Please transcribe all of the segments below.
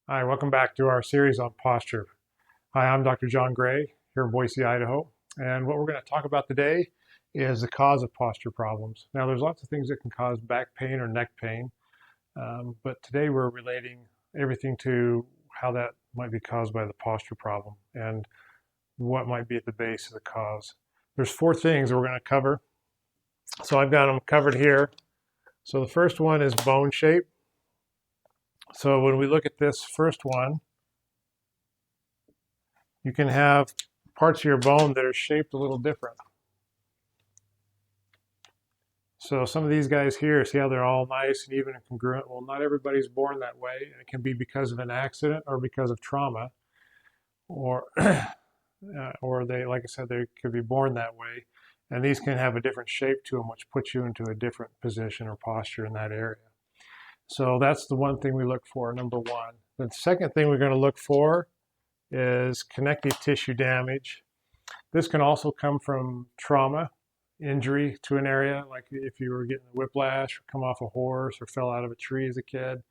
Hi, welcome back to our series on posture. Hi, I'm Dr. John Gray here in Boise, Idaho. And what we're going to talk about today is the cause of posture problems. Now, there's lots of things that can cause back pain or neck pain, but today we're relating everything to how that might be caused by the posture problem and what might be at the base of the cause. There's four things we're going to cover. So I've got them covered here. So the first one is bone shape. So when we look at this first one, you can have parts of your bone that are shaped a little different. So some of these guys here, see how they're all nice and even and congruent? Well, not everybody's born that way. It can be because of an accident or because of trauma, or or they, like I said, they could be born that way. And these can have a different shape to them, which puts you into a different position or posture in that area. So that's the one thing we look for, number one. The second thing we're going to look for is connective tissue damage. This can also come from trauma, injury to an area, like if you were getting whiplash or come off a horse or fell out of a tree as a kid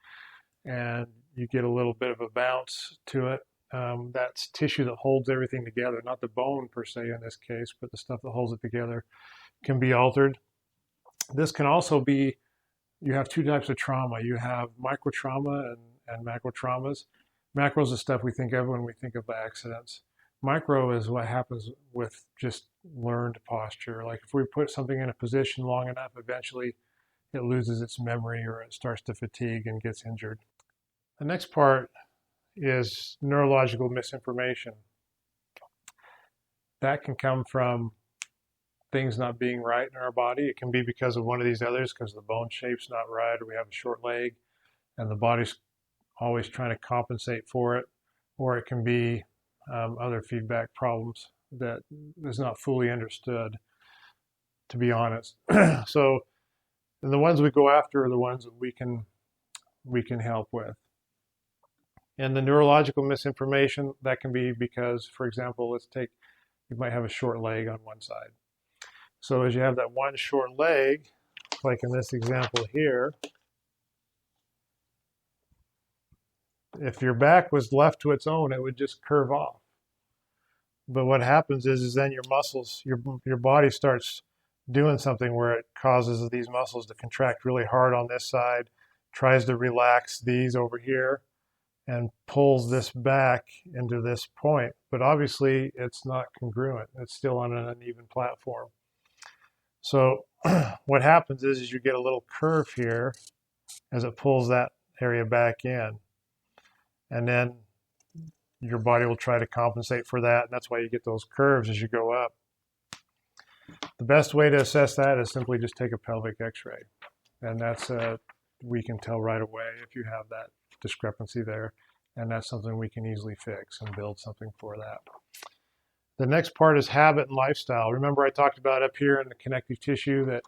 and you get a little bit of a bounce to it. That's tissue that holds everything together, not the bone per se in this case, but the stuff that holds it together can be altered. This can also be, you have two types of trauma. You have micro trauma and macro traumas. Macro is the stuff we think of when we think of accidents. Micro is what happens with just learned posture. Like if we put something in a position long enough, eventually it loses its memory or it starts to fatigue and gets injured. The next part is neurological misinformation. That can come from things not being right in our body. It can be because of one of these others, because the bone shape's not right, or we have a short leg and the body's always trying to compensate for it, or it can be other feedback problems that is not fully understood, to be honest. So the ones we go after are the ones that we can help with. And the neurological misinformation, that can be because, for example, you might have a short leg on one side. So as you have that one short leg, like in this example here, if your back was left to its own, it would just curve off. But what happens is then your muscles, your body starts doing something where it causes these muscles to contract really hard on this side, tries to relax these over here, and pulls this back into this point. But obviously it's not congruent. It's still on an uneven platform. So what happens is you get a little curve here as it pulls that area back in. And then your body will try to compensate for that. And that's why you get those curves as you go up. The best way to assess that is simply just take a pelvic x-ray. And that's we can tell right away if you have that discrepancy there. And that's something we can easily fix and build something for that. The next part is habit and lifestyle. Remember I talked about up here in the connective tissue that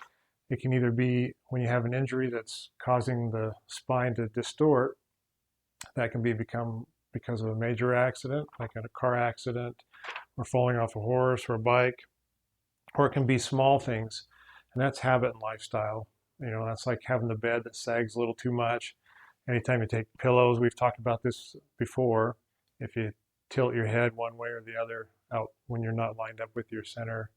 it can either be when you have an injury that's causing the spine to distort. That can be because of a major accident, like in a car accident, or falling off a horse or a bike, or it can be small things, and that's habit and lifestyle. You know, that's like having the bed that sags a little too much. Anytime you take pillows, we've talked about this before, if you tilt your head one way or the other out when you're not lined up with your center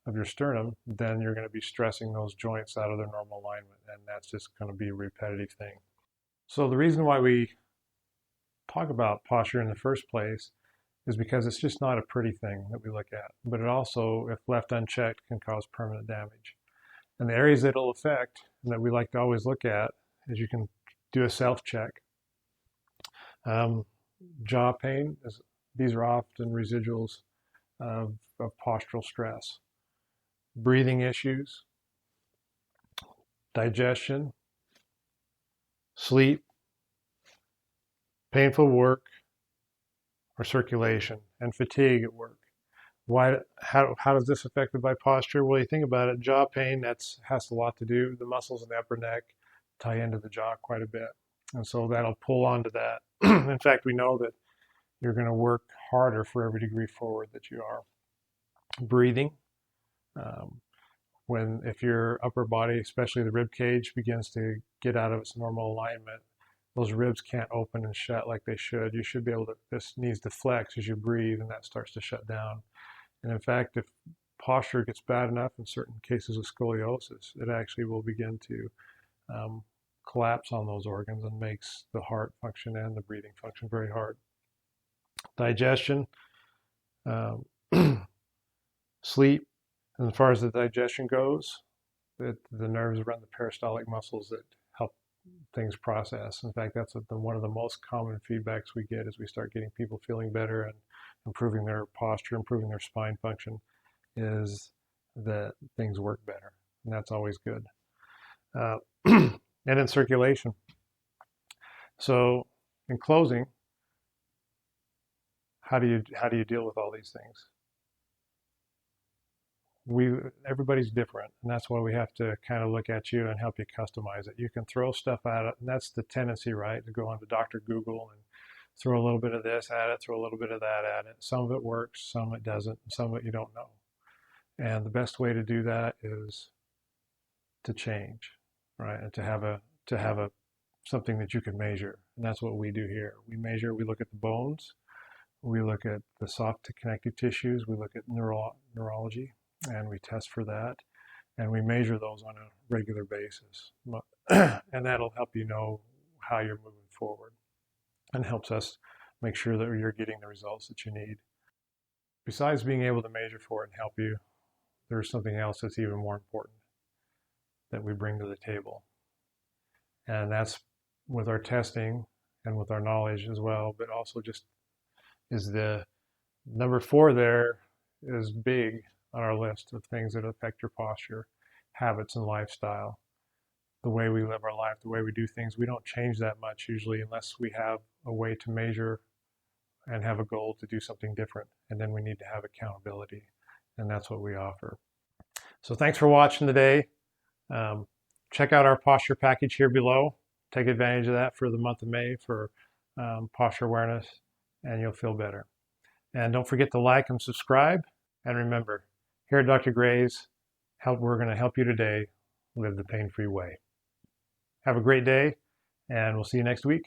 of your sternum, then you're going to be stressing those joints out of their normal alignment, and that's just going to be a repetitive thing. So the reason why we talk about posture in the first place is because it's just not a pretty thing that we look at, but it also, if left unchecked, can cause permanent damage. And the areas that it'll affect and that we like to always look at is you can do a self-check. Jaw pain, these are often residuals of postural stress. Breathing issues, digestion, sleep, painful work or circulation, and fatigue at work. How does this affected by posture? Well, you think about it, jaw pain, has a lot to do. The muscles in the upper neck tie into the jaw quite a bit. And so that'll pull onto that. In fact, we know that you're going to work harder for every degree forward that you are. Breathing, if your upper body, especially the rib cage, begins to get out of its normal alignment, those ribs can't open and shut like they should. You should be able to, this needs to flex as you breathe, and that starts to shut down. And in fact, if posture gets bad enough in certain cases of scoliosis, it actually will begin to collapse on those organs and makes the heart function and the breathing function very hard. Digestion, sleep, and as far as the digestion goes, the nerves run the peristaltic muscles that help things process. In fact, that's one of the most common feedbacks we get as we start getting people feeling better and improving their posture, improving their spine function, is that things work better, and that's always good. And in circulation. So, in closing, how do you deal with all these things? Everybody's different, and that's why we have to kind of look at you and help you customize it. You can throw stuff at it, and that's the tendency, right? To go onto Dr. Google and throw a little bit of this at it, throw a little bit of that at it. Some of it works, some it doesn't, and some of it you don't know. And the best way to do that is to change, right? And to have a something that you can measure. And that's what we do here. We measure, we look at the bones, we look at the soft connective tissues, we look at neurology, and we test for that. And we measure those on a regular basis. And that'll help you know how you're moving forward, and helps us make sure that you're getting the results that you need. Besides being able to measure for it and help you, there's something else that's even more important that we bring to the table. And that's with our testing and with our knowledge as well, but also just is the number 4 there is big on our list of things that affect your posture, habits and lifestyle. The way we live our life, the way we do things, we don't change that much usually unless we have a way to measure and have a goal to do something different. And then we need to have accountability, and that's what we offer. So thanks for watching today. Check out our posture package here below. Take advantage of that for the month of May for posture awareness, and you'll feel better. And don't forget to like and subscribe. And remember, here at Dr. Gray's, we're going to help you today live the pain-free way. Have a great day, and we'll see you next week.